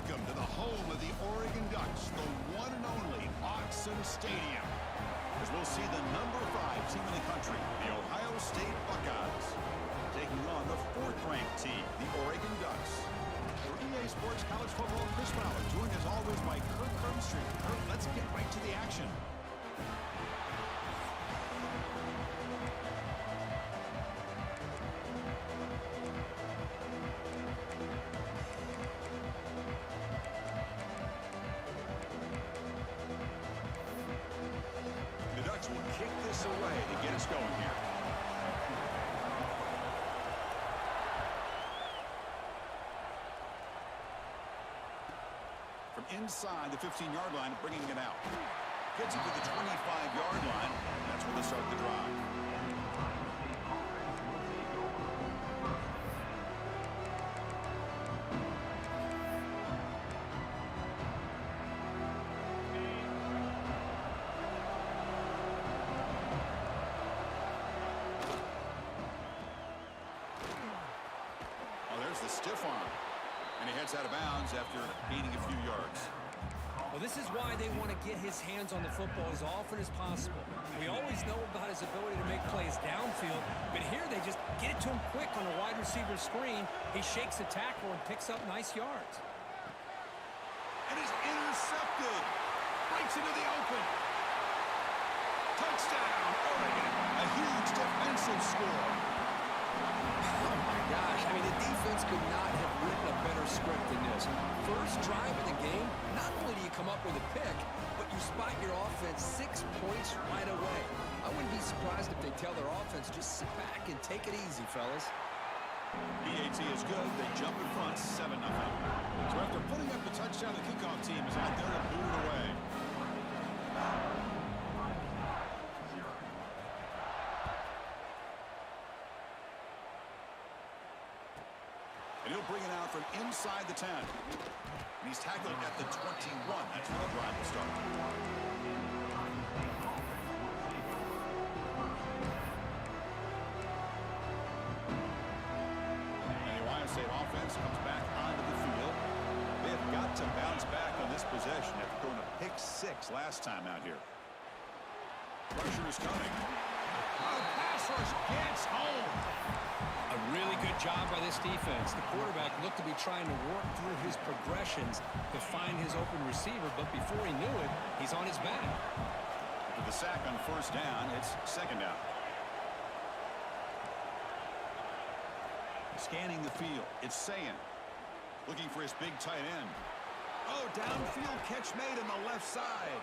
Welcome to the home of the Oregon Ducks, the one and only Autzen Stadium. As we'll see the number 5 team in the country, the Ohio State Buckeyes, taking on the 4th-ranked team, the Oregon Ducks. For EA Sports College Football, Chris Fowler, joined as always by Kirk Herbstreit. Kirk, let's get right to the action. The Ducks will kick this away to get us going here. From inside the 15-yard line, bringing it out. Gets it to the 25-yard line. That's where they start the drive. The stiff arm, and he heads out of bounds after gaining a few yards. Well, this is why they want to get his hands on the football as often as possible. We always know about his ability to make plays downfield, but here they just get it to him quick on a wide receiver screen. He shakes the tackle and picks up nice yards. And is intercepted. Breaks into the open. Touchdown, Oregon. A huge defensive score. Oh, my gosh. I mean, the defense could not have written a better script than this. First drive of the game, not only do you come up with a pick, but you spot your offense 6 points right away. I wouldn't be surprised if they tell their offense, just sit back and take it easy, fellas. BAT is good. They jump in front 7-0. So after putting up the touchdown, the kickoff team is out there to boot it away. And he'll bring it out from inside the 10. And he's tackled at the 21. That's where the drive will start. And the Ohio State offense comes back onto the field. They have got to bounce back on this possession after throwing a pick 6 last time out here. Pressure is coming. Oh, pass rush gets home. A really good job by this defense. The quarterback looked to be trying to work through his progressions to find his open receiver, but before he knew it, he's on his back. With the sack on first down, it's second down. Scanning the field, it's Sayan. Looking for his big tight end. Oh, downfield catch made on the left side.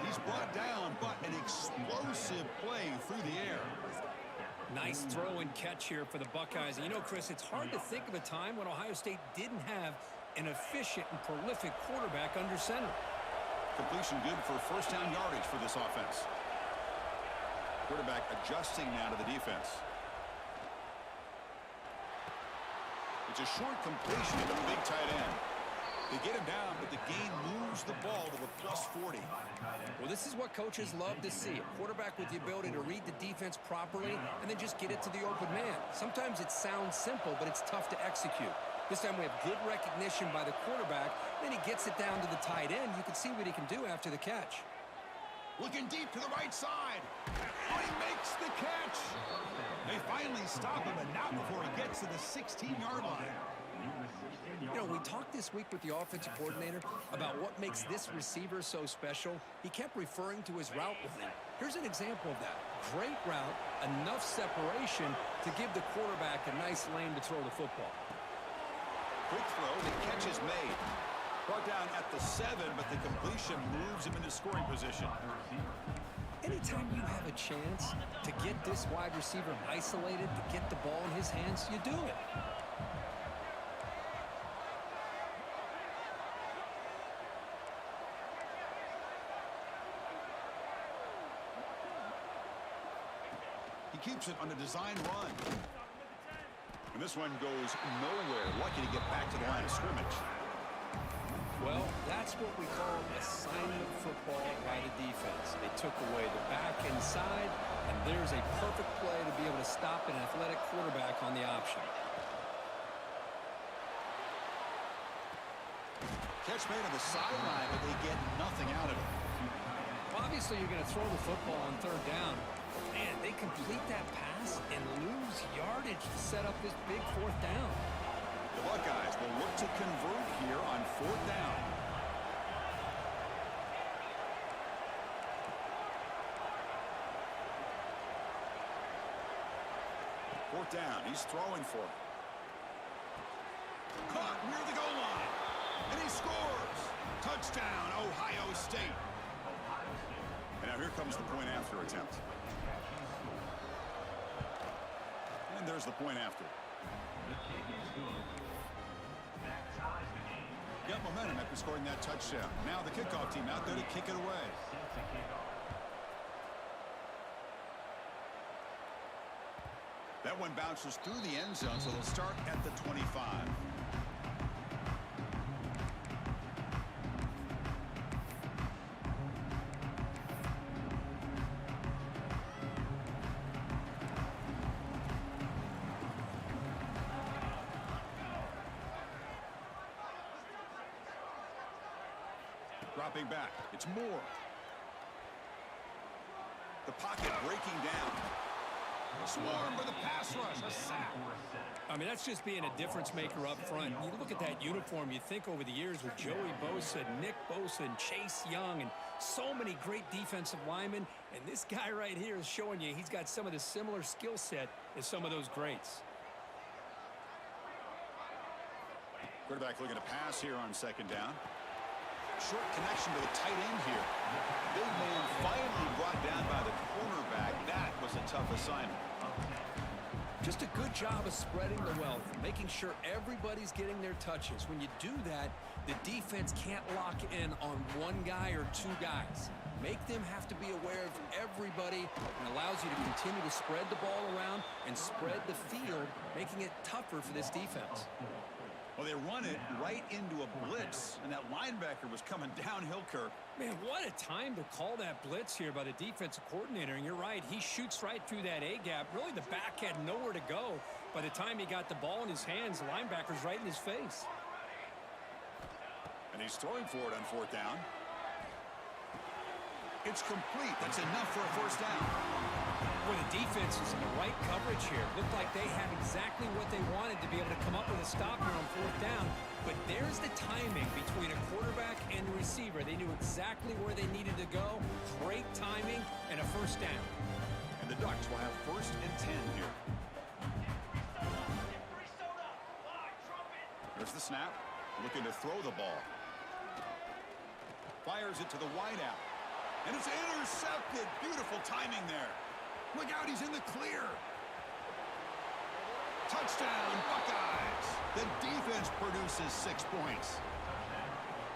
He's brought down, but an explosive play through the air. Nice throw and catch here for the Buckeyes. And you know, Chris, it's hard to think of a time when Ohio State didn't have an efficient and prolific quarterback under center. Completion good for first down yardage for this offense. Quarterback adjusting now to the defense. It's a short completion to the big tight end. They get him down, but the gain moves the ball to the +40. Well, this is what coaches love to see. A quarterback with the ability to read the defense properly and then just get it to the open man. Sometimes it sounds simple, but it's tough to execute. This time we have good recognition by the quarterback. Then he gets it down to the tight end. You can see what he can do after the catch. Looking deep to the right side. Oh, he makes the catch. They finally stop him, and not before he gets to the 16-yard line. You know, we talked this week with the offensive coordinator about what makes this receiver so special. He kept referring to his route running. Here's an example of that. Great route, enough separation to give the quarterback a nice lane to throw the football. Quick throw, the catch is made. Brought down at the 7, but the completion moves him into scoring position. Anytime you have a chance to get this wide receiver isolated, to get the ball in his hands, you do it. He keeps it on a design run. And this one goes nowhere. Lucky to get back to the line of scrimmage. Well, that's what we call assignment football by the defense. They took away the back inside, and there's a perfect play to be able to stop an athletic quarterback on the option. Catch made on the sideline, but they get nothing out of it. Well, obviously, you're going to throw the football on third down. Man, they complete that pass and lose yardage to set up this big fourth down. The Buckeyes will look to convert here on fourth down. Fourth down, he's throwing for it. Caught near the goal line. And he scores. Touchdown, Ohio State. And now here comes the point after attempt. And there's the point after. Got momentum after scoring that touchdown. Now the kickoff team out there to kick it away. That one bounces through the end zone, so they'll start at the 25. Dropping back. It's Moore. The pocket breaking down. Swarm for the pass rush. A sack. I mean, that's just being a difference maker up front. You look at that uniform, you think over the years with Joey Bosa, Nick Bosa, and Chase Young, and so many great defensive linemen. And this guy right here is showing you he's got some of the similar skill set as some of those greats. Quarterback looking to pass here on second down. Short connection to the tight end here. Big man finally brought down by the cornerback. That was a tough assignment. Just a good job of spreading the wealth, making sure everybody's getting their touches. When you do that, the defense can't lock in on one guy or two guys. Make them have to be aware of everybody and allows you to continue to spread the ball around and spread the field, making it tougher for this defense. Well, they run it right into a blitz, and that linebacker was coming downhill, Kirk. Man, what a time to call that blitz here by the defensive coordinator. And you're right, he shoots right through that A-gap. Really, the back had nowhere to go. By the time he got the ball in his hands, the linebacker's right in his face. And he's throwing for it on fourth down. It's complete. That's enough for a first down. Well, the defense is in the right coverage here. Looked like they had exactly what they wanted to be able to come up with a stop here on fourth down. But there's the timing between a quarterback and the receiver. They knew exactly where they needed to go. Great timing and a first down. And the Ducks will have first and 10 here. There's the snap. Looking to throw the ball. Fires it to the wideout. And it's intercepted. Beautiful timing there. Look out, he's in the clear. Touchdown, Buckeyes. The defense produces 6 points.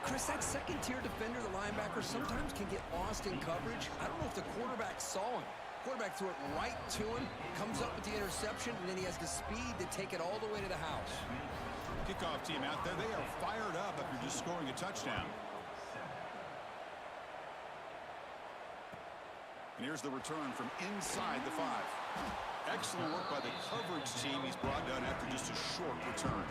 Chris, that second-tier defender, the linebacker, sometimes can get lost in coverage. I don't know if the quarterback saw him. Quarterback threw it right to him, comes up with the interception, and then he has the speed to take it all the way to the house. Kickoff team out there, they are fired up after just scoring a touchdown. And here's the return from inside the 5. Excellent work by the coverage team. He's brought down after just a short return.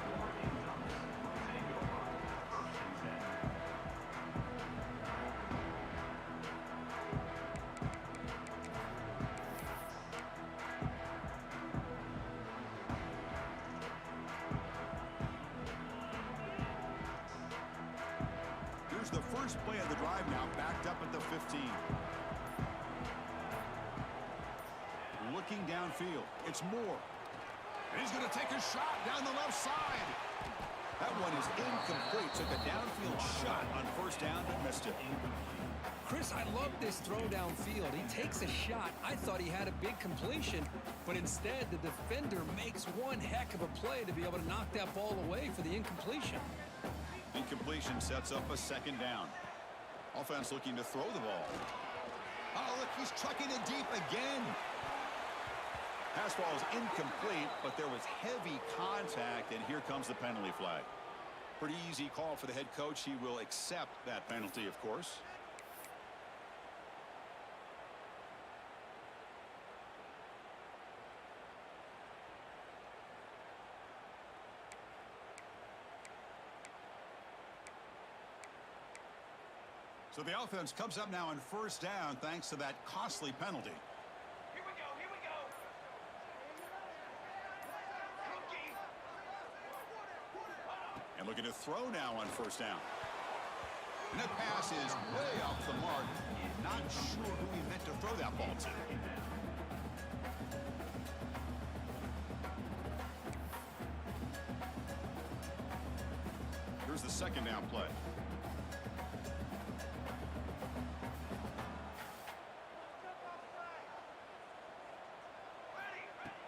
Here's the first play of the drive now, backed up at the 15. Looking downfield. It's Moore. And he's going to take a shot down the left side. That one is incomplete. Took a downfield shot on first down, but missed it. Chris, I love this throw downfield. He takes a shot. I thought he had a big completion, but instead the defender makes one heck of a play to be able to knock that ball away for the incompletion. Incompletion sets up a second down. Offense looking to throw the ball. Oh, look, he's chucking it deep again. Pass ball is incomplete, but there was heavy contact, and here comes the penalty flag. Pretty easy call for the head coach. He will accept that penalty, of course. So the offense comes up now on first down thanks to that costly penalty. Here we go, here we go. Cookie. And looking to throw now on first down. And that pass is way off the mark. Not sure who he meant to throw that ball to. Here's the second down play.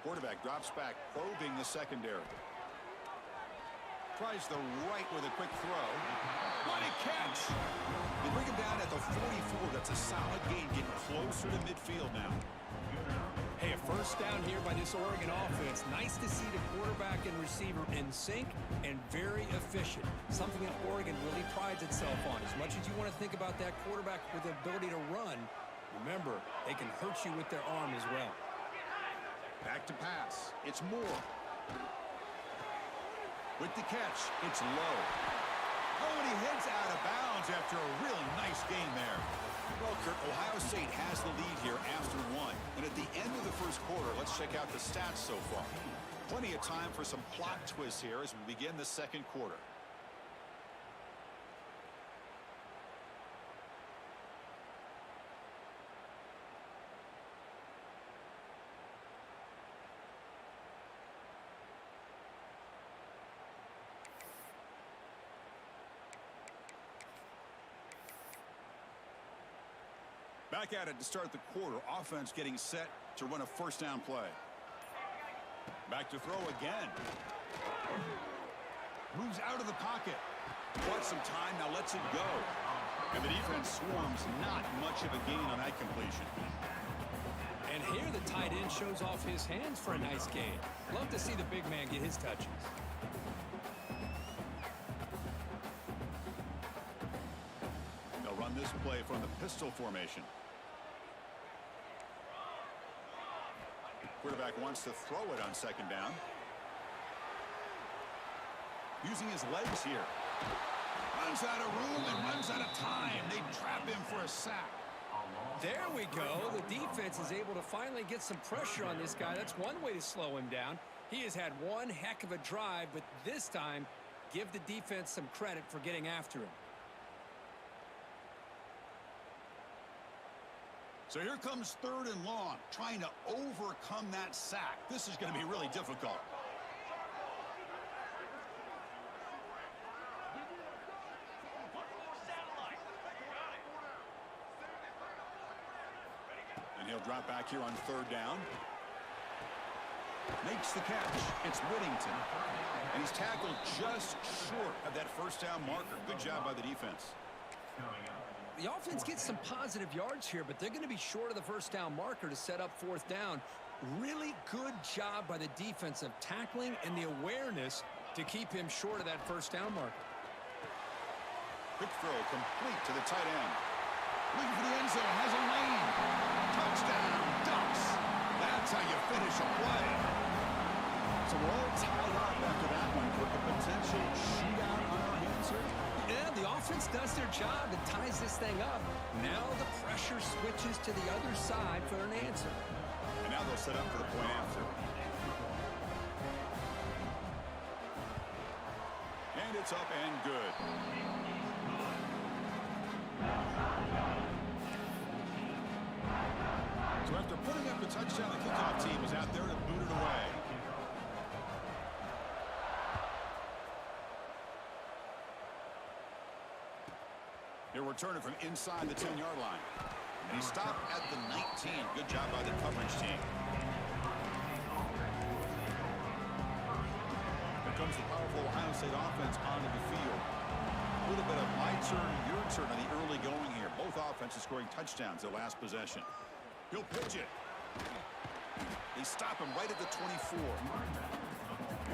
Quarterback drops back, probing the secondary. Tries the right with a quick throw. What a catch! They bring him down at the 44. That's a solid gain, getting closer to midfield now. Hey, a first down here by this Oregon offense. Nice to see the quarterback and receiver in sync and very efficient. Something that Oregon really prides itself on. As much as you want to think about that quarterback with the ability to run, remember, they can hurt you with their arm as well. Back to pass. It's Moore. With the catch, it's low. Oh, and he heads out of bounds after a really nice game there. Well, Kurt, Ohio State has the lead here after one. And at the end of the first quarter, let's check out the stats so far. Plenty of time for some plot twists here as we begin the second quarter. Back at it to start the quarter. Offense getting set to run a first down play. Back to throw again. Moves out of the pocket. Bought some time, now lets it go. And the defense swarms, not much of a gain on that completion. And here the tight end shows off his hands for a nice gain. Love to see the big man get his touches. They'll run this play from the pistol formation. Quarterback wants to throw it on second down. Using his legs here. Runs out of room and runs out of time. They trap him for a sack. There we go. The defense is able to finally get some pressure on this guy. That's one way to slow him down. He has had one heck of a drive, but this time, give the defense some credit for getting after him. So here comes third and long, trying to overcome that sack. This is going to be really difficult. And he'll drop back here on third down. Makes the catch. It's Whittington. And he's tackled just short of that first down marker. Good job by the defense. The offense gets some positive yards here, but they're going to be short of the first down marker to set up fourth down. Really good job by the defense of tackling and the awareness to keep him short of that first down marker. Quick throw complete to the tight end. Looking for the end zone, has a lane. Touchdown, Ducks. That's how you finish a play. So we're all tied up after that one. With the potential shootout on our hands here. Yeah, the offense does their job and ties this thing up. Now the pressure switches to the other side for an answer. And now they'll set up for the point after. And it's up and good. So after putting up the touchdown, the kickoff team is out there to boot it away. He'll return it from inside the 10-yard line. And he stopped at the 19. Good job by the coverage team. Here comes the powerful Ohio State offense onto the field. A little bit of my turn, your turn on the early going here. Both offenses scoring touchdowns their last possession. He'll pitch it. They stop him right at the 24.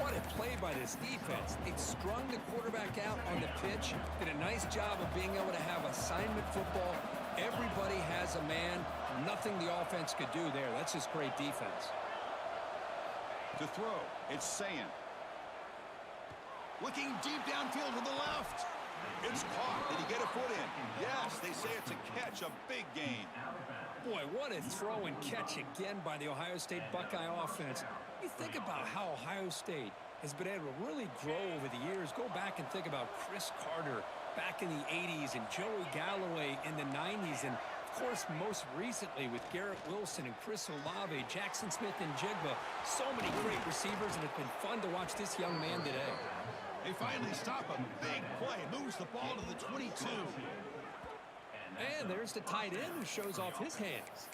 What a play by this defense. They strung the quarterback out on the pitch, did a nice job of being able to have assignment football. Everybody has a man. Nothing the offense could do there. That's just great defense. To throw, it's Sayan. Looking deep downfield to the left. It's caught. Did he get a foot in? Yes, they say it's a catch, a big gain. Boy, what a throw and catch again by the Ohio State Buckeye offense. You think about how Ohio State has been able to really grow over the years. Go back and think about Chris Carter back in the 80s and Joey Galloway in the 90s. And, of course, most recently with Garrett Wilson and Chris Olave, Jackson Smith and Jigba. So many great receivers, and it's been fun to watch this young man today. They finally stop him. Big play. Moves the ball to the 22. And there's the tight end who shows off his hands.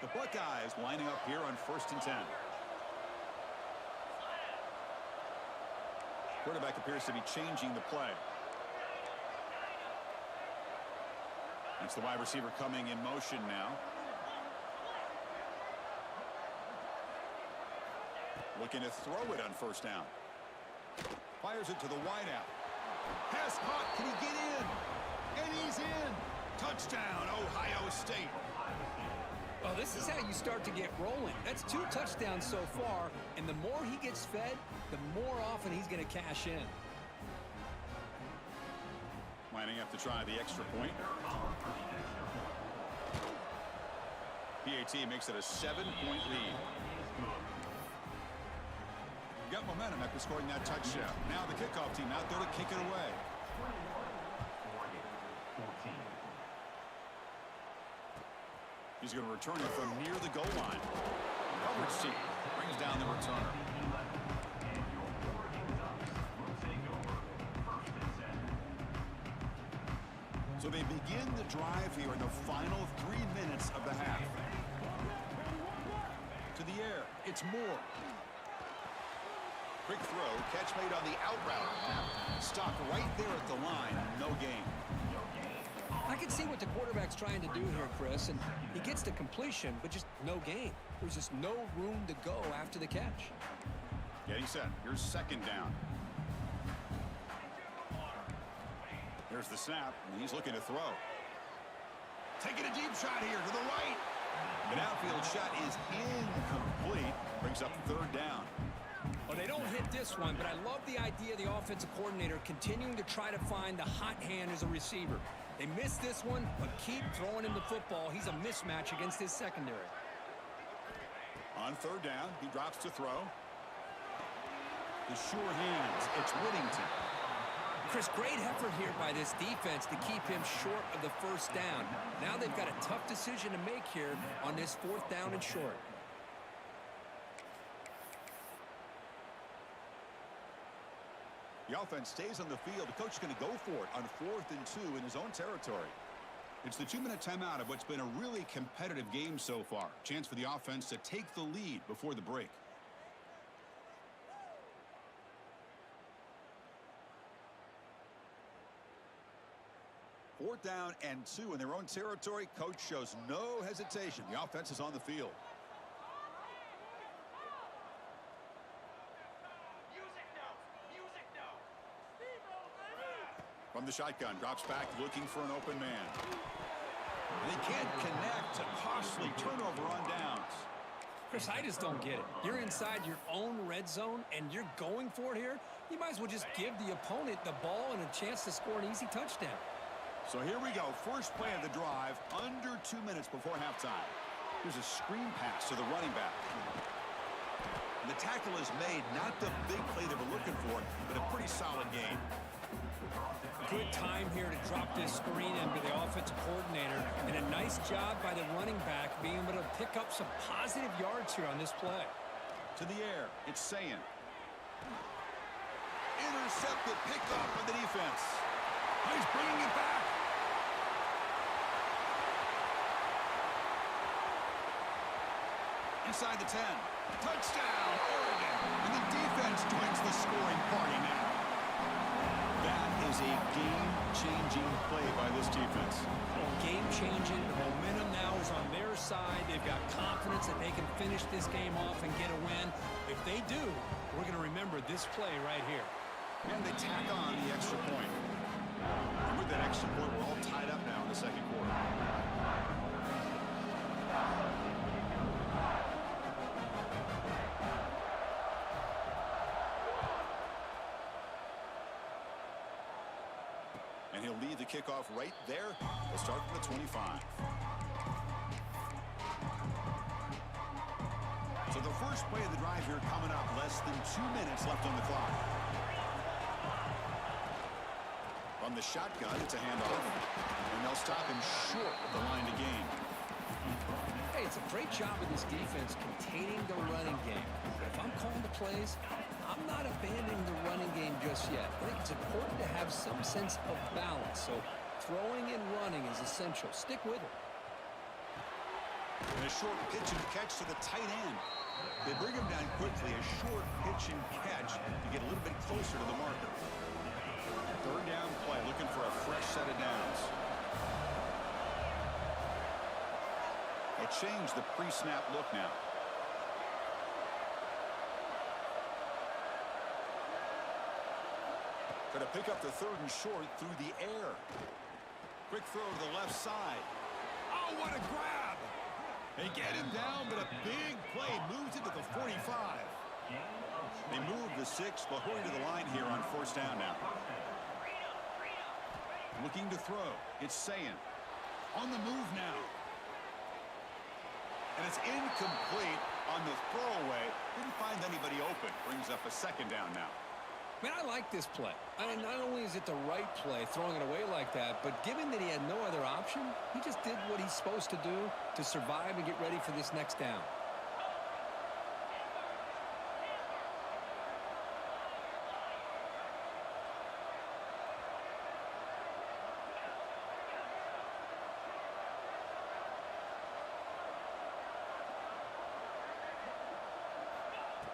The Buckeyes lining up here on 1st and 10. Quarterback appears to be changing the play. It's the wide receiver coming in motion now. Looking to throw it on 1st down. Fires it to the wideout. Pass caught. Can he get in? And he's in. Touchdown, Ohio State. Well, this is how you start to get rolling. That's 2 touchdowns so far, and the more he gets fed, the more often he's going to cash in. Lining up to try the extra point. PAT makes it a 7-point lead. Got momentum after scoring that touchdown. Now the kickoff team out there to kick it away. He's going to return it from near the goal line. Coverage team brings down the returner. So they begin the drive here in the final 3 minutes of the half. To the air, it's Moore. Quick throw, catch made on the out route. Stopped right there at the line, no gain. I can see what the quarterback's trying to do here, Chris, and he gets the completion, but just no gain. There's just no room to go after the catch. Getting set. Here's 2nd down. There's the snap, and he's looking to throw. Taking a deep shot here to the right. An outfield shot is incomplete. Brings up 3rd down. Well, they don't hit this one, but I love the idea of the offensive coordinator continuing to try to find the hot hand as a receiver. They missed this one, but keep throwing him the football. He's a mismatch against his secondary. On 3rd down, he drops to throw. The sure hands. It's Whittington. Chris, great effort here by this defense to keep him short of the 1st down. Now they've got a tough decision to make here on this 4th down and short. The offense stays on the field. The coach is going to go for it on 4th and 2 in his own territory. It's the 2-minute timeout of what's been a really competitive game so far. Chance for the offense to take the lead before the break. Fourth down and 2 in their own territory. Coach shows no hesitation. The offense is on the field. From the shotgun, drops back, looking for an open man. They can't connect. A costly turnover on downs. Chris, I just don't get it. You're inside your own red zone, and you're going for it here? You might as well just give the opponent the ball and a chance to score an easy touchdown. So here we go. First play of the drive, under 2 minutes before halftime. Here's a screen pass to the running back. And the tackle is made. Not the big play they were looking for, but a pretty solid game. Good time here to drop this screen into the offensive coordinator, and a nice job by the running back being able to pick up some positive yards here on this play. To the air, it's Sayin. Intercepted, picked off by the defense. He's bringing it back. Inside the 10. Touchdown, Oregon. And the defense joins the scoring party now. That is a game-changing play by this defense. Game-changing. The momentum now is on their side. They've got confidence that they can finish this game off and get a win. If they do, we're going to remember this play right here. And they tack on the extra point. And with that extra point, we're all tied up now in the second quarter. kickoff right there. They'll start from the 25. So the first play of the drive here coming up. Less than 2 minutes left on the clock. From the shotgun, it's a handoff. And they'll stop him short of the line to gain. Hey, it's a great job of this defense containing the running game. If I'm calling the plays, I'm not abandoning the running game just yet. I think it's important to have some sense of balance. So throwing and running is essential. Stick with it. And a short pitch and catch to the tight end. They bring him down quickly. A short pitch and catch to get a little bit closer to the marker. Third down play, looking for a fresh set of downs. They change the pre-snap look now. Going to pick up the third and short through the air. Quick throw to the left side. Oh, what a grab! They get him down, but a big play moves it to the 45. They move the 6, but hurry to the line here on first down now. Looking to throw. It's Sayin. On the move now. And it's incomplete on the throwaway. Didn't find anybody open. Brings up a second down now. Man, I like this play. I mean, not only is it the right play, throwing it away like that, but given that he had no other option, he just did what he's supposed to do to survive and get ready for this next down.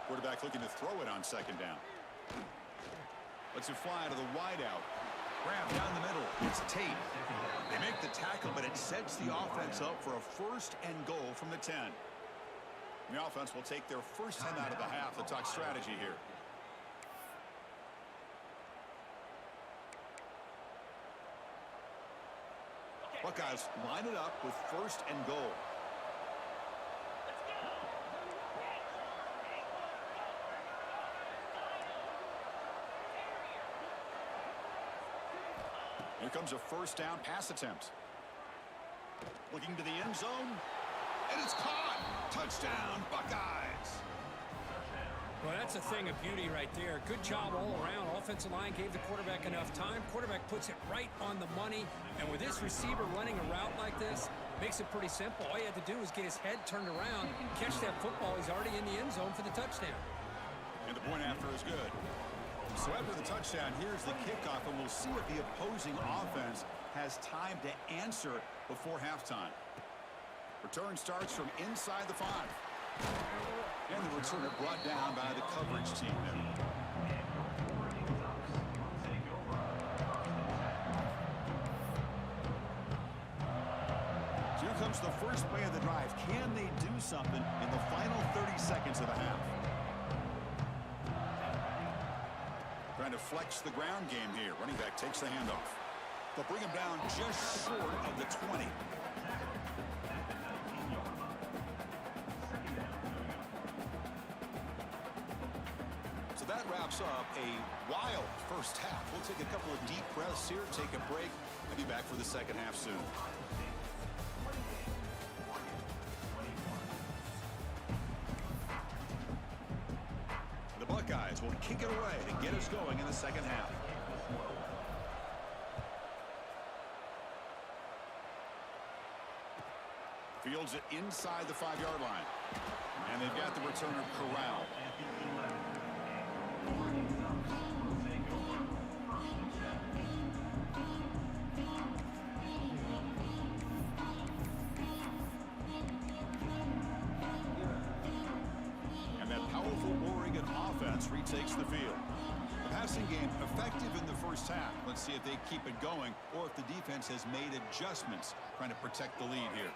Quarterback looking to throw it on second down. Lets it fly to the wideout. Grab down the middle. It's Tate. They make the tackle, but it sets the offense up for a first and goal from the 10. The offense will take their first 10 out of the half. Let's talk strategy here. Buckeyes line it up with first and goal. Here comes a first down pass attempt. Looking to the end zone. And it's caught. Touchdown, Buckeyes. Well, that's a thing of beauty right there. Good job all around. Offensive line gave the quarterback enough time. Quarterback puts it right on the money. And with this receiver running a route like this, makes it pretty simple. All you had to do was get his head turned around, catch that football. He's already in the end zone for the touchdown. And the point after is good. So after the touchdown, here's the kickoff, and we'll see if the opposing offense has time to answer before halftime. Return starts from inside the 5. And the returner brought down by the coverage team there. So here comes the first play of the drive. Can they do something in the final 30 seconds of the half? Trying to flex the ground game here. Running back takes the handoff. They'll bring him down just short of the 20. So that wraps up a wild first half. We'll take a couple of deep breaths here, take a break, and be back for the second half soon. The Buckeyes will kick it away to get us going in the second half. Fields it inside the 5-yard line. And they've got the returner corralled. And that powerful Oregon offense retakes the field. The passing game effective in the first half. Let's see if they keep it going or if the defense has made adjustments trying to protect the lead here.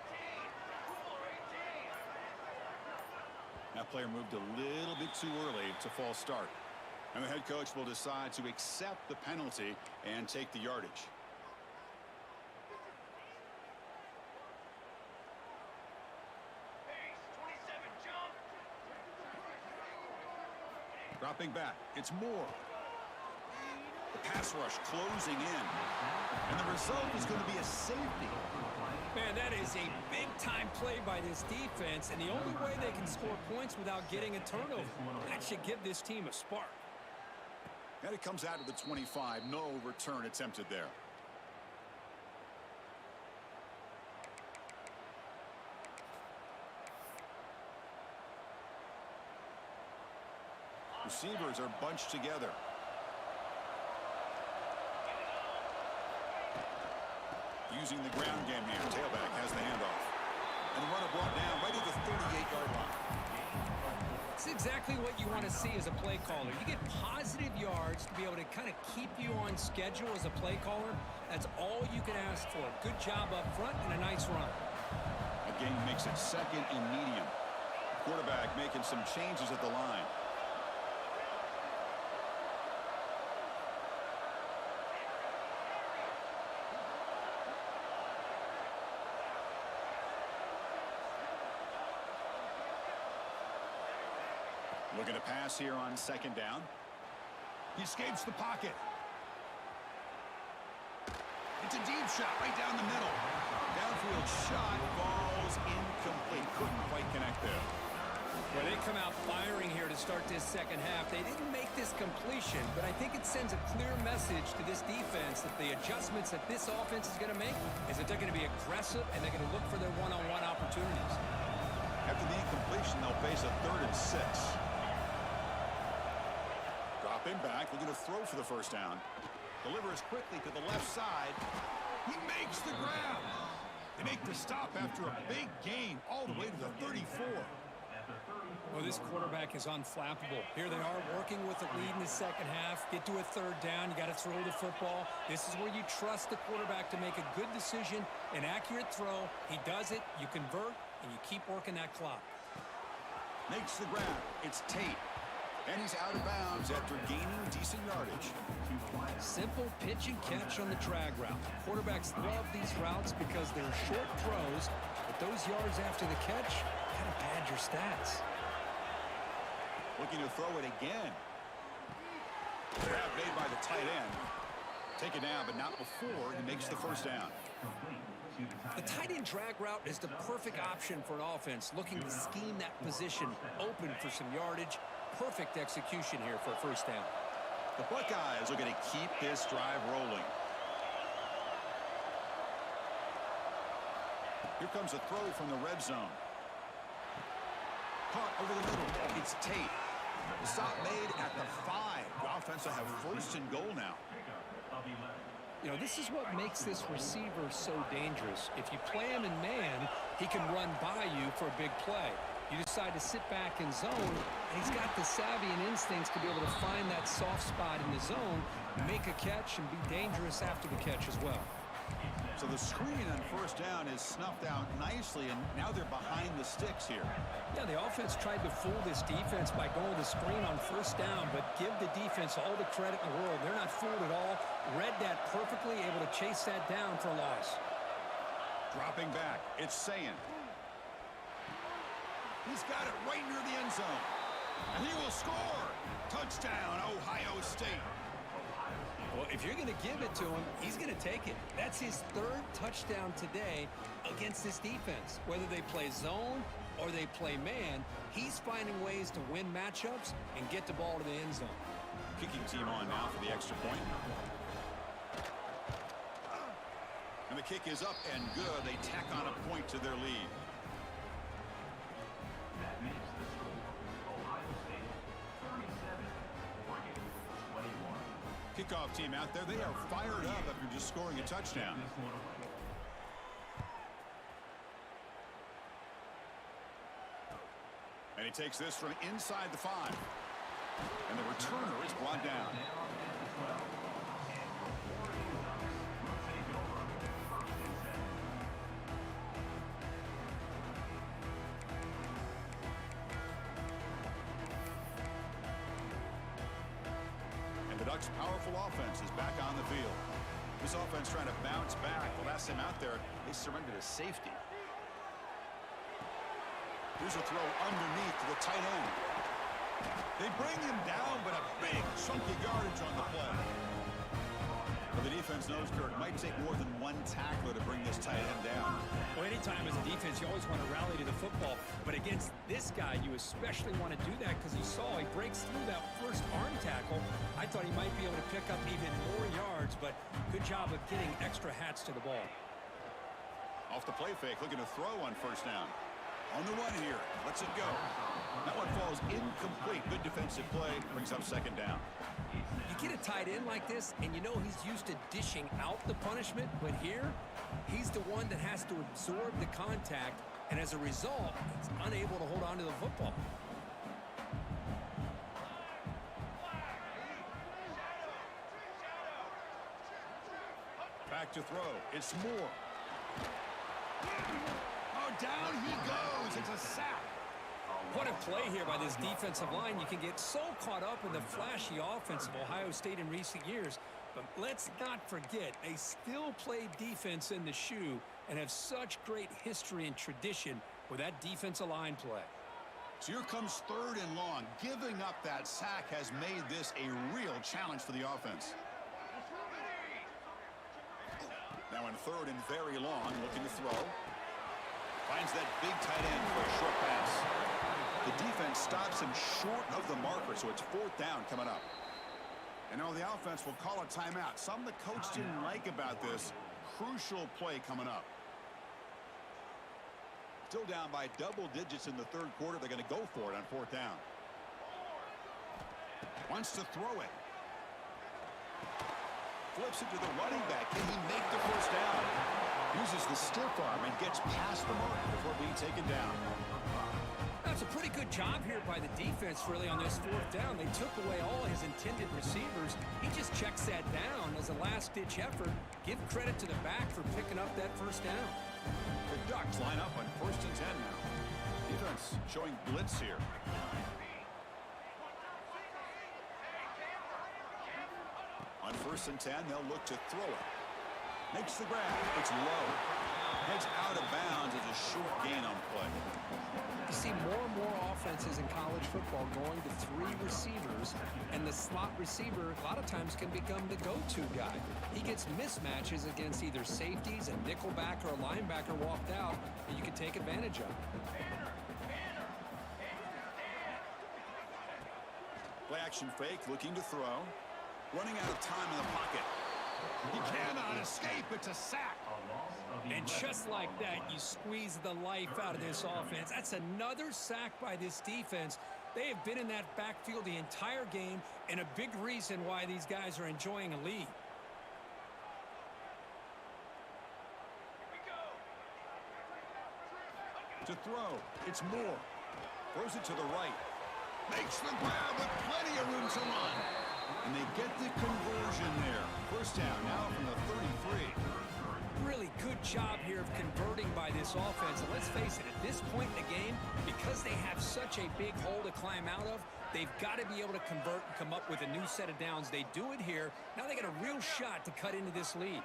That player moved a little bit too early. It's a false start. And the head coach will decide to accept the penalty and take the yardage. Dropping back. It's Moore. The pass rush closing in. And the result is going to be a safety. Man, that is a big-time play by this defense, and the only way they can score points without getting a turnover. That should give this team a spark. And it comes out of the 25. No return attempted there. Receivers are bunched together. Using the ground game here. Tailback has the handoff. And the runner brought down right at the 38-yard line. It's exactly what you want to see as a play caller. You get positive yards to be able to kind of keep you on schedule as a play caller. That's all you can ask for. Good job up front and a nice run. The game makes it second and medium. Quarterback making some changes at the line. Looking to pass here on second down. He escapes the pocket. It's a deep shot right down the middle. Downfield shot falls incomplete. Couldn't quite connect there. Well, they come out firing here to start this second half. They didn't make this completion, but I think it sends a clear message to this defense that the adjustments that this offense is going to make is that they're going to be aggressive and they're going to look for their one-on-one opportunities. After the incompletion, they'll face a 3rd and 6. Dropping back, looking to throw for the first down. Delivers quickly to the left side. He makes the grab. They make the stop after a big gain all the way to the 34. Well, this quarterback is unflappable. Here they are working with the lead in the second half. Get to a 3rd down. You got to throw the football. This is where you trust the quarterback to make a good decision, an accurate throw. He does it. You convert, and you keep working that clock. Makes the grab. It's Tate. And he's out of bounds after gaining decent yardage. Simple pitch and catch on the drag route. Quarterbacks love these routes because they're short throws, but those yards after the catch kind of pad your stats. Looking to throw it again. Grab made by the tight end. Take it down, but not before he makes the first down. The tight end drag route is the perfect option for an offense looking to scheme that position open for some yardage. Perfect execution here for a first down. The Buckeyes are going to keep this drive rolling. Here comes a throw from the red zone. Caught over the middle. It's Tate. The stop made at the 5. The offense will have 1st and goal now. You know, this is what makes this receiver so dangerous. If you play him in man, he can run by you for a big play. You decide to sit back in zone, and he's got the savvy and instincts to be able to find that soft spot in the zone, make a catch, and be dangerous after the catch as well. So the screen on first down is snuffed out nicely, and now they're behind the sticks here. Yeah, the offense tried to fool this defense by going to the screen on first down, but give the defense all the credit in the world. They're not fooled at all. Read that perfectly, able to chase that down for a loss. Dropping back, it's Sayin. He's got it right near the end zone. And he will score. Touchdown, Ohio State. Well, if you're going to give it to him, he's going to take it. That's his 3rd touchdown today against this defense. Whether they play zone or they play man, he's finding ways to win matchups and get the ball to the end zone. Kicking team on now for the extra point. And the kick is up and good. They tack on a point to their lead. Kickoff team out there. They are fired up after just scoring a touchdown. And he takes this from inside the 5. And the returner is brought down. And the Ducks' powerful offense is back on the field. This offense trying to bounce back. The last time out there, they surrendered a safety. Here's a throw underneath to the tight end. They bring him down, but a big chunk of yardage on the play. Well, the defense knows, Kurt, it might take more than one tackler to bring this tight end down. Well, anytime as a defense, you always want to rally to the football. But against this guy, you especially want to do that because you saw he breaks through that first arm tackle. I thought he might be able to pick up even more yards, but good job of getting extra hats to the ball. Off the play fake, looking to throw on first down. On the run here, lets it go. That one falls incomplete. Good defensive play, brings up second down. You get a tight end like this, and you know he's used to dishing out the punishment, but here, he's the one that has to absorb the contact, and as a result, he's unable to hold on to the football. Back to throw. It's Moore. Oh, down he goes. It's a sack. What a play here by this defensive line. You can get so caught up in the flashy offense of Ohio State in recent years, but let's not forget, they still play defense in the shoe and have such great history and tradition with that defensive line play. So here comes third and long. Giving up that sack has made this a real challenge for the offense. Now in third and very long, looking to throw. Finds that big tight end for a short pass. The defense stops him short of the marker, so it's fourth down coming up. And now the offense will call a timeout. Something the coach didn't like about this. Crucial play coming up. Still down by double digits in the third quarter. They're going to go for it on fourth down. Wants to throw it. Flips it to the running back. Can he make the first down? Uses the stiff arm and gets past the mark before being taken down. That's a pretty good job here by the defense, really, on this fourth down. They took away all his intended receivers. He just checks that down as a last-ditch effort. Give credit to the back for picking up that first down. The Ducks line up on first and 10 now. Defense showing blitz here. On first and 10, they'll look to throw it. Makes the grab. It's low. Heads out of bounds as a short gain on play. You see more and more offenses in college football going to three receivers, and the slot receiver a lot of times can become the go-to guy. He gets mismatches against either safeties, a nickelback, or a linebacker walked out, and you can take advantage of. Play action fake, looking to throw. Running out of time in the pocket. He cannot escape. It's a sack. And just like that, you squeeze the life out of this offense. That's another sack by this defense. They have been in that backfield the entire game, and a big reason why these guys are enjoying a lead. To throw, it's Moore. Throws it to the right. Makes the grab with plenty of room to run. And they get the conversion there. First down now from the 33. Really good job here of converting by this offense. And let's face it, at this point in the game, because they have such a big hole to climb out of, they've got to be able to convert and come up with a new set of downs. They do it here. Now they got a real shot to cut into this lead.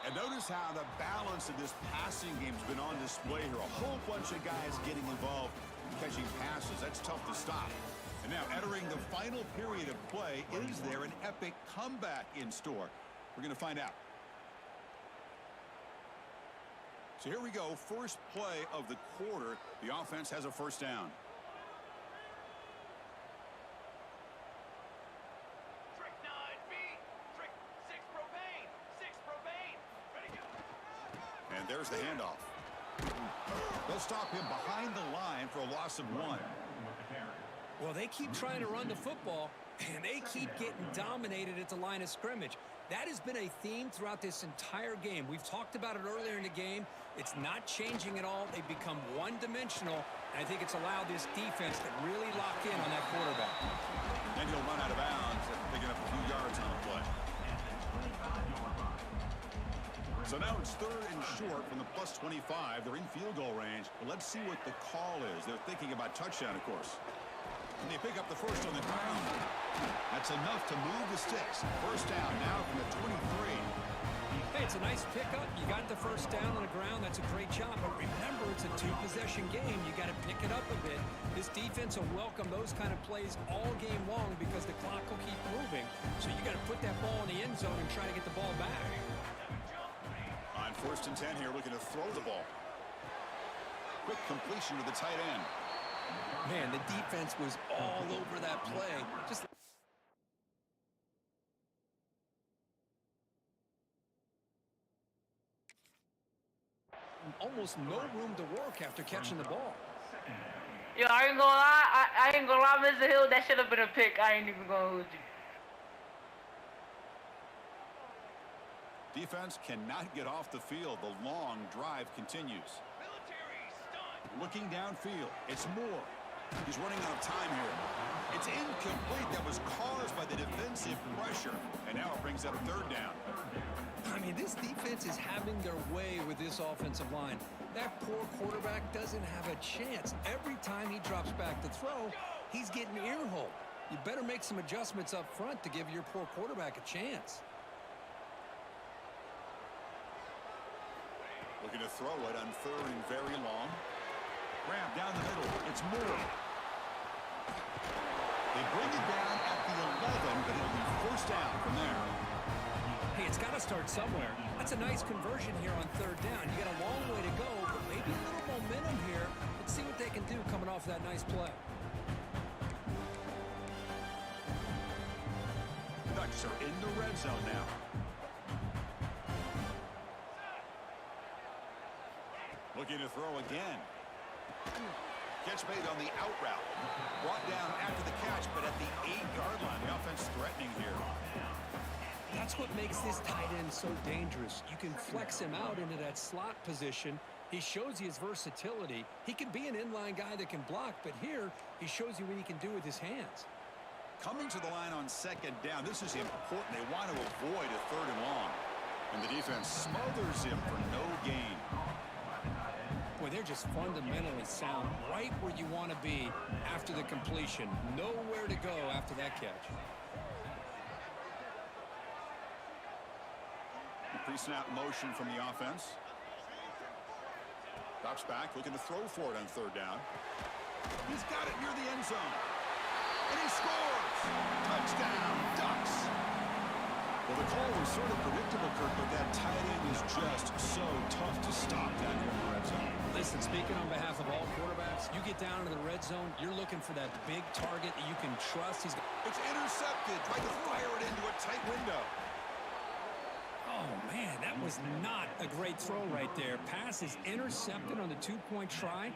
And notice how the balance of this passing game has been on display here. A whole bunch of guys getting involved in catching passes. That's tough to stop. And now entering the final period of play, is there an epic comeback in store? We're going to find out. So here we go. First play of the quarter. The offense has a first down. Trick 9B. Trick 6 propane. 6 propane. Ready to go. And there's the handoff. They'll stop him behind the line for a loss of 1. Well, they keep trying to run the football, and they keep getting dominated at the line of scrimmage. That has been a theme throughout this entire game. We've talked about it earlier in the game. It's not changing at all. They've become one-dimensional, and I think it's allowed this defense to really lock in on that quarterback. And he'll run out of bounds after picking up a few yards on the play. So now it's third and short from the plus 25. They're in field goal range. But let's see what the call is. They're thinking about touchdown, of course. And they pick up the first on the ground. That's enough to move the sticks. First down now from the 23. Hey, it's a nice pickup. You got the first down on the ground. That's a great job. But remember, it's a two-possession game. You got to pick it up a bit. This defense will welcome those kind of plays all game long because the clock will keep moving. So you got to put that ball in the end zone and try to get the ball back. On 1st and 10 here, looking to throw the ball. Quick completion to the tight end. Man, the defense was all over that play. Just almost no room to work after catching the ball. Yo, I ain't gonna lie. I ain't gonna lie, Mr. Hill. That should have been a pick. I ain't even gonna hold you. Defense cannot get off the field. The long drive continues. Military stunt. Looking downfield. It's Moore. He's running out of time here. It's incomplete. That was caused by the defensive pressure. And now it brings up 3rd down. I mean, this defense is having their way with this offensive line. That poor quarterback doesn't have a chance. Every time he drops back to throw, he's getting ear-hole. You better make some adjustments up front to give your poor quarterback a chance. Looking to throw it on 3rd and very long. Grab down the middle. It's Moore. They bring it down at the 11, but it'll be 1st down from there. Hey, it's got to start somewhere. That's a nice conversion here on 3rd down. You got a long way to go, but maybe a little momentum here. Let's see what they can do coming off that nice play. Ducks are in the red zone now. Looking to throw again. Catch made on the out route. Brought down after the catch, but at the 8-yard line. The offense threatening here. That's what makes this tight end so dangerous. You can flex him out into that slot position. He shows you his versatility. He can be an inline guy that can block, but here he shows you what he can do with his hands. Coming to the line on 2nd down. This is important. They want to avoid a 3rd and long. And the defense smothers him for no gain. Boy, they're just fundamentally sound right where you want to be after the completion. Nowhere to go after that catch. Pre-snap motion from the offense. Drops back, looking to throw for it on 3rd down. He's got it near the end zone. And he scores! Touchdown, Ducks! Well, the call was sort of predictable, Kirk, but that tight end is just so tough to stop down here in the red zone. Listen, speaking on behalf of all quarterbacks, you get down into the red zone, you're looking for that big target that you can trust. It's intercepted. Tried to fire it into a tight window. Oh, man, that was not a great throw right there. Pass is intercepted on the 2-point try.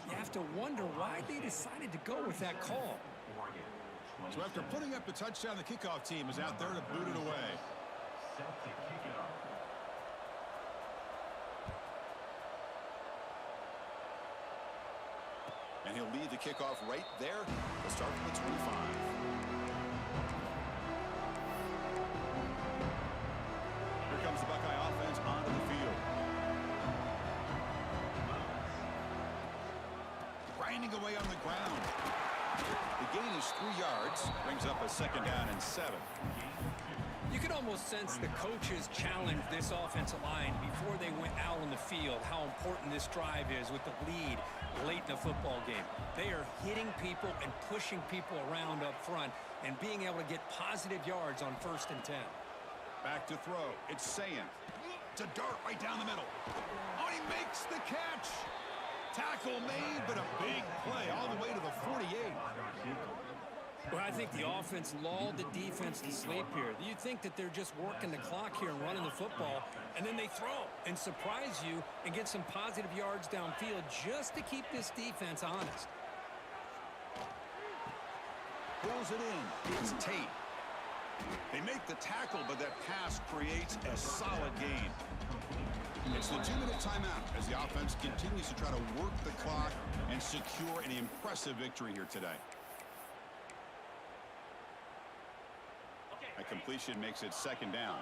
You have to wonder why they decided to go with that call. So after putting up the touchdown, the kickoff team is out there to boot it away. And he'll lead the kickoff right there. We'll start from the 25. Here comes the Buckeye offense onto the field. Grinding away on the ground. The gain is 3 yards. Brings up a 2nd down and 7. You could almost sense the coaches challenged this offensive line before they went out on the field, how important this drive is with the lead late in the football game. They are hitting people and pushing people around up front and being able to get positive yards on 1st and 10. Back to throw. It's Sayin. To dart right down the middle. Oh, he makes the catch. Tackle made, but a big play all the way to the 48. Well, I think the offense lulled the defense to sleep here. You think that they're just working the clock here and running the football, and then they throw and surprise you and get some positive yards downfield just to keep this defense honest. Pulls it in. It's Tate. They make the tackle, but that pass creates a solid gain. It's the 2-minute timeout as the offense continues to try to work the clock and secure an impressive victory here today. A completion makes it 2nd down.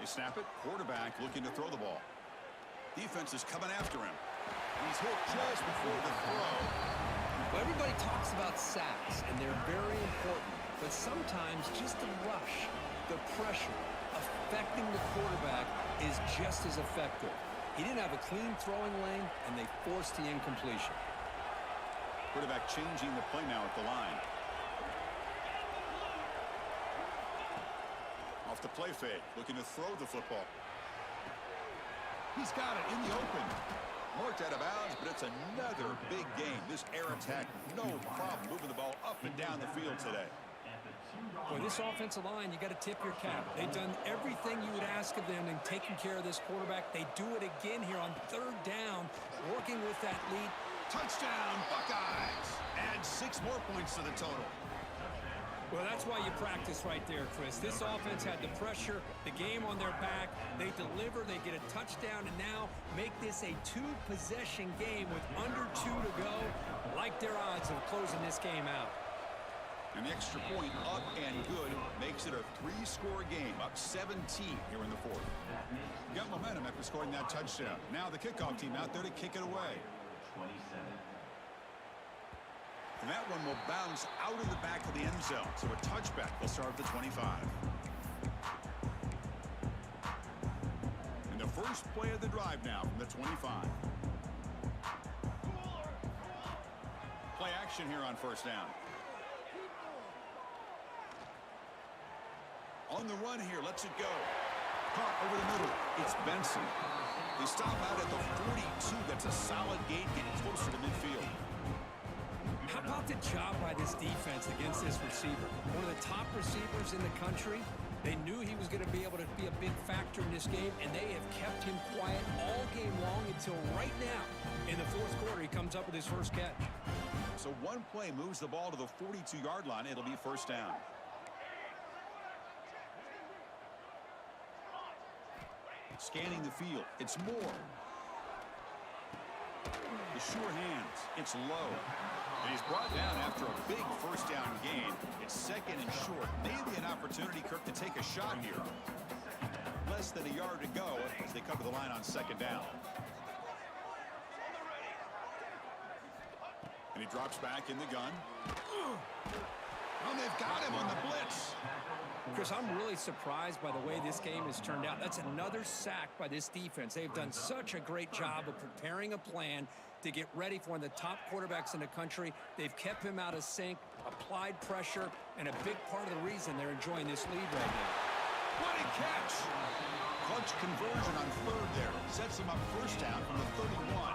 They snap it. Quarterback looking to throw the ball. Defense is coming after him. He's hit just before the throw. Well, everybody talks about sacks, and they're very important. But sometimes just the rush, the pressure, affecting the quarterback is just as effective. He didn't have a clean throwing lane, and they forced the incompletion. Quarterback changing the play now at the line. Off the play fake, looking to throw the football. He's got it in the open. Marked out of bounds, but it's another big game. This air attack, no problem moving the ball up and down the field today. Boy, this offensive line, you got to tip your cap. They've done everything you would ask of them in taking care of this quarterback. They do it again here on third down, working with that lead. Touchdown, Buckeyes. Add 6 more points to the total. Well, that's why you practice right there, Chris. This offense had the pressure, the game on their back. They deliver, they get a touchdown, and now make this a 2-possession game with under 2 to go. Like their odds of closing this game out. And the extra point up and good makes it a 3-score game, up 17 here in the fourth. Got momentum after scoring that touchdown. Now the kickoff team out there to kick it away. And that one will bounce out of the back of the end zone. So a touchback will start at the 25. And the first play of the drive now from the 25. Play action here on first down. On the run here, lets it go. Caught over the middle. It's Benson. They stop out at the 42. That's a solid gain, getting closer to midfield. How about the job by this defense against this receiver? One of the top receivers in the country. They knew he was going to be able to be a big factor in this game, and they have kept him quiet all game long until right now. In the fourth quarter, he comes up with his first catch. So one play moves the ball to the 42-yard line. It'll be first down. Scanning the field. It's Moore. The sure hands. It's low. And he's brought down after a big first down gain. It's second and short. Maybe an opportunity, Kirk, to take a shot here. Less than a yard to go as they cover the line on second down. And he drops back in the gun. Oh, they've got him on the blitz. Chris, I'm really surprised by the way this game has turned out. That's another sack by this defense. They've done such a great job of preparing a plan to get ready for one of the top quarterbacks in the country. They've kept him out of sync, applied pressure, and a big part of the reason they're enjoying this lead right now. What a catch! Clutch conversion on third there. Sets him up first down from the 31.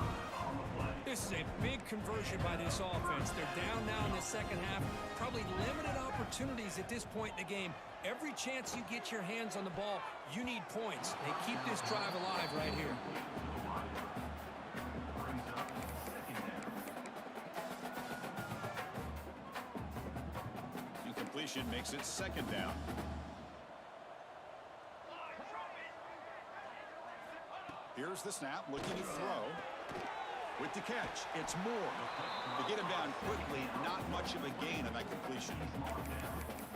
This is a big conversion by this offense. They're down now in the second half. Probably limited opportunities at this point in the game. Every chance you get your hands on the ball, you need points. They keep this drive alive right here. Incompletion makes it second down. Here's the snap, looking to throw. With the catch, it's Moore. To get him down quickly, not much of a gain on that completion.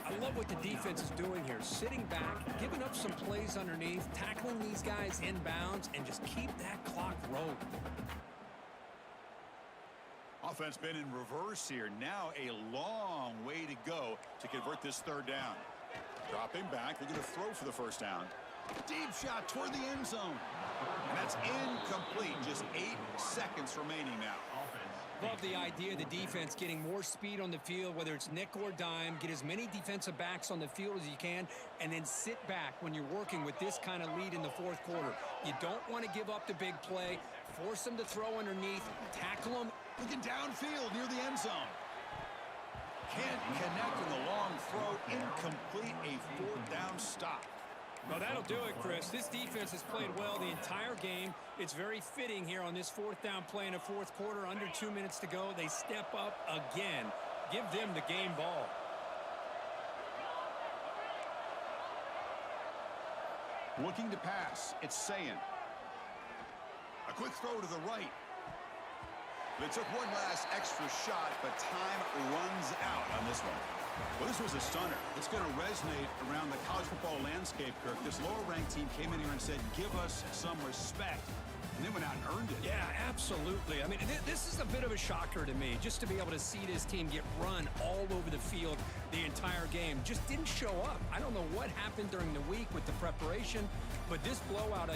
I love what the defense is doing here. Sitting back, giving up some plays underneath, tackling these guys inbounds, and just keep that clock rolling. Offense been in reverse here. Now a long way to go to convert this third down. Dropping back, looking to throw for the first down. Deep shot toward the end zone. And that's incomplete. Just 8 seconds remaining now. Love the idea of the defense getting more speed on the field, whether it's nickel or dime, get as many defensive backs on the field as you can, and then sit back when you're working with this kind of lead in the fourth quarter. You don't want to give up the big play. Force them to throw underneath. Tackle them. Looking downfield near the end zone. Can't connect on the long throw. Incomplete. A fourth down stop. Well, that'll do it, Chris. This defense has played well the entire game. It's very fitting here on this fourth down play in the fourth quarter. Under 2 minutes to go. They step up again. Give them the game ball. Looking to pass. It's Sayin. A quick throw to the right. They took one last extra shot, but time runs out on this one. Well, this was a stunner. It's going to resonate around the college football landscape, Kirk. This lower-ranked team came in here and said, give us some respect. and they went out and earned it. Yeah, absolutely. I mean, this is a bit of a shocker to me, just to be able to see this team get run all over the field the entire game. Just didn't show up. I don't know what happened during the week with the preparation, but this blowout,